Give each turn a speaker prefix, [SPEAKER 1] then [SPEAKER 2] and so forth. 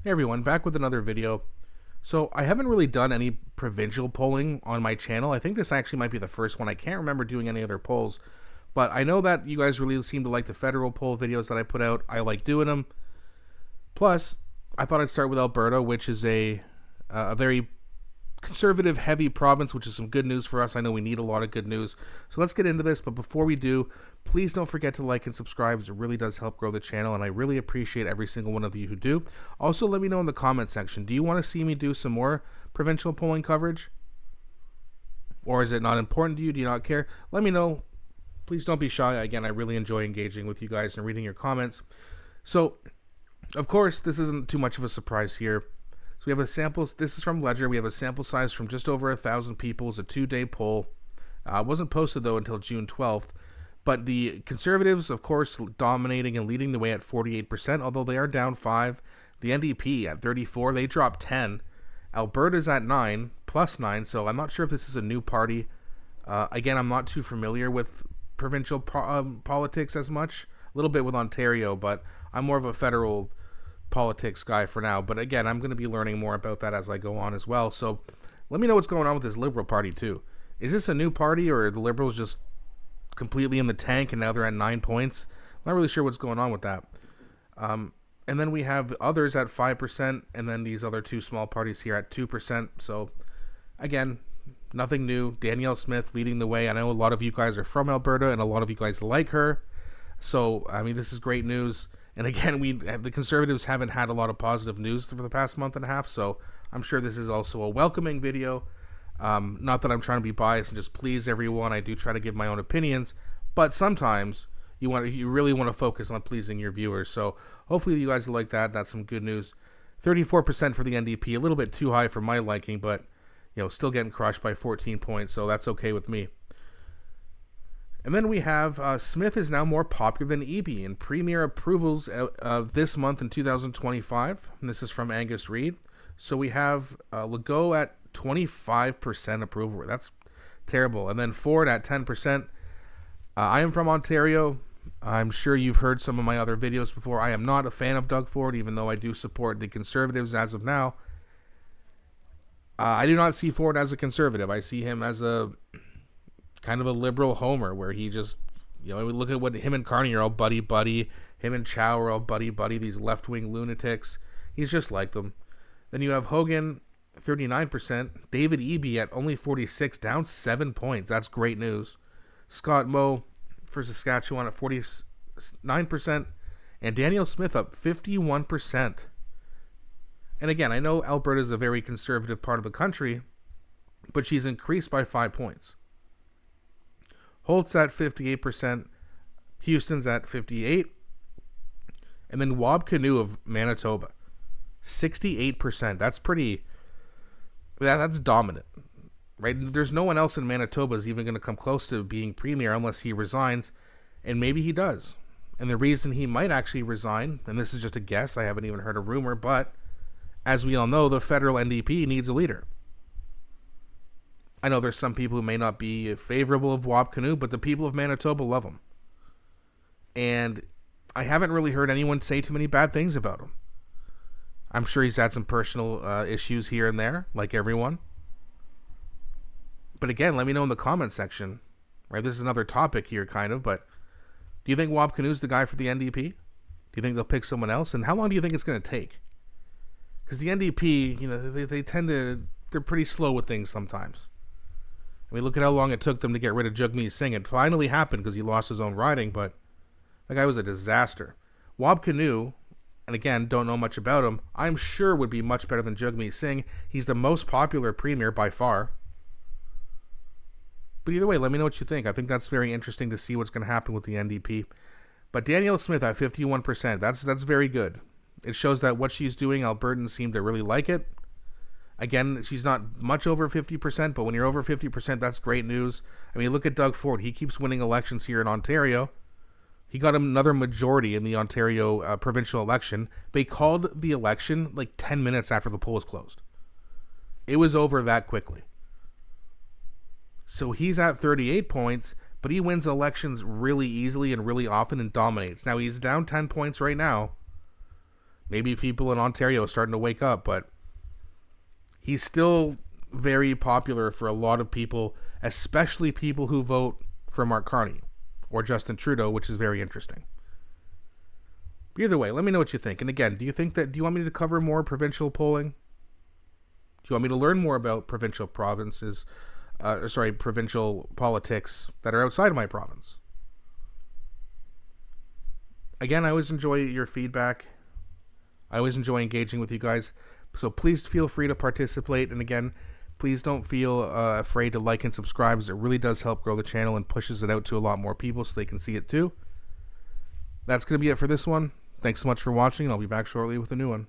[SPEAKER 1] Hey everyone, back with another video. So I haven't really done any provincial polling on my channel. I think this actually might be the first one. I can't remember doing any other polls, but I know that you guys really seem to like the federal poll videos that I put out. I like doing them. Plus, I thought I'd start with Alberta, which is a very conservative heavy province, which is some good news for us. I know we need a lot of good news. So let's get into this, but before we do, please don't forget to like and subscribe. It really does help grow the channel, and I really appreciate every single one of you who do. Also, let me know in the comment section, do you want to see me do some more provincial polling coverage? Or is it not important to you? Do you not care? Let me know. Please don't be shy. Again, I really enjoy engaging with you guys and reading your comments. So, of course, this isn't too much of a surprise here. So we have a sample. This is from Ledger. We have a sample size from just over 1,000 people. It's a 2-day poll. It wasn't posted, though, until June 12th. But the Conservatives, of course, dominating and leading the way at 48%, although they are down 5. The NDP at 34. They dropped 10. Alberta's at 9, plus 9. So I'm not sure if this is a new party. Again, I'm not too familiar with provincial politics as much. A little bit with Ontario, but I'm more of a federal politics guy for now. But again, I'm going to be learning more about that as I go on as well. So let me know what's going on with this Liberal Party too. Is this a new party, or are the Liberals just completely in the tank and now they're at 9 points? I'm not really sure what's going on with that. And then we have others at 5%, and then these other two small parties here at 2%. So again, nothing new. Danielle Smith leading the way. I know a lot of you guys are from Alberta and a lot of you guys like her. So, I mean, this is great news. And again, the Conservatives haven't had a lot of positive news for the past month and a half, so I'm sure this is also a welcoming video. Not that I'm trying to be biased and just please everyone. I do try to give my own opinions, but sometimes you really want to focus on pleasing your viewers. So hopefully you guys like that. That's some good news. 34% for the NDP, a little bit too high for my liking, but still getting crushed by 14 points, so that's okay with me. And then we have Smith is now more popular than Eby in premier approvals of this month in 2025. And this is from Angus Reid. So we have Legault at 25% approval. That's terrible. And then Ford at 10%. I am from Ontario. I'm sure you've heard some of my other videos before. I am not a fan of Doug Ford, even though I do support the Conservatives as of now. I do not see Ford as a Conservative. I see him as a kind of a liberal homer, where he just, we look at what him and Carney are all buddy. Him and Chow are all buddy. These left-wing lunatics. He's just like them. Then you have Hogan, 39%. David Eby at only 46, down 7 points. That's great news. Scott Moe for Saskatchewan at 49%. And Danielle Smith up 51%. And again, I know Alberta is a very conservative part of the country, but she's increased by 5 points. Holt's at 58%, Houston's at 58%, and then Wab Kinew of Manitoba, 68%. That's dominant, right? There's no one else in Manitoba is even going to come close to being premier unless he resigns, and maybe he does. And the reason he might actually resign, and this is just a guess, I haven't even heard a rumor, but as we all know, the federal NDP needs a leader. I know there's some people who may not be favorable of Wab Kinew, but the people of Manitoba love him. And I haven't really heard anyone say too many bad things about him. I'm sure he's had some personal issues here and there, like everyone. But again, let me know in the comment section. Right, this is another topic here, kind of, but do you think Wab Kinew's the guy for the NDP? Do you think they'll pick someone else? And how long do you think it's going to take? Because the NDP, they tend to, they're pretty slow with things sometimes. I mean, look at how long it took them to get rid of Jagmeet Singh. It finally happened because he lost his own riding, but that guy was a disaster. Wab Kinew, and again, don't know much about him, I'm sure would be much better than Jagmeet Singh. He's the most popular premier by far. But either way, let me know what you think. I think that's very interesting to see what's going to happen with the NDP. But Danielle Smith at 51%, that's very good. It shows that what she's doing, Albertans seem to really like it. Again, she's not much over 50%, but when you're over 50%, that's great news. I mean, look at Doug Ford. He keeps winning elections here in Ontario. He got another majority in the Ontario provincial election. They called the election like 10 minutes after the poll was closed. It was over that quickly. So he's at 38 points, but he wins elections really easily and really often and dominates. Now, he's down 10 points right now, Maybe people in Ontario are starting to wake up, but he's still very popular for a lot of people, especially people who vote for Mark Carney or Justin Trudeau, which is very interesting. But either way, let me know what you think. And again, do you want me to cover more provincial polling? Do you want me to learn more about provincial politics that are outside of my province? Again, I always enjoy your feedback. I always enjoy engaging with you guys. So please feel free to participate. And again, please don't feel afraid to like and subscribe, as it really does help grow the channel and pushes it out to a lot more people so they can see it too. That's going to be it for this one. Thanks so much for watching, and I'll be back shortly with a new one.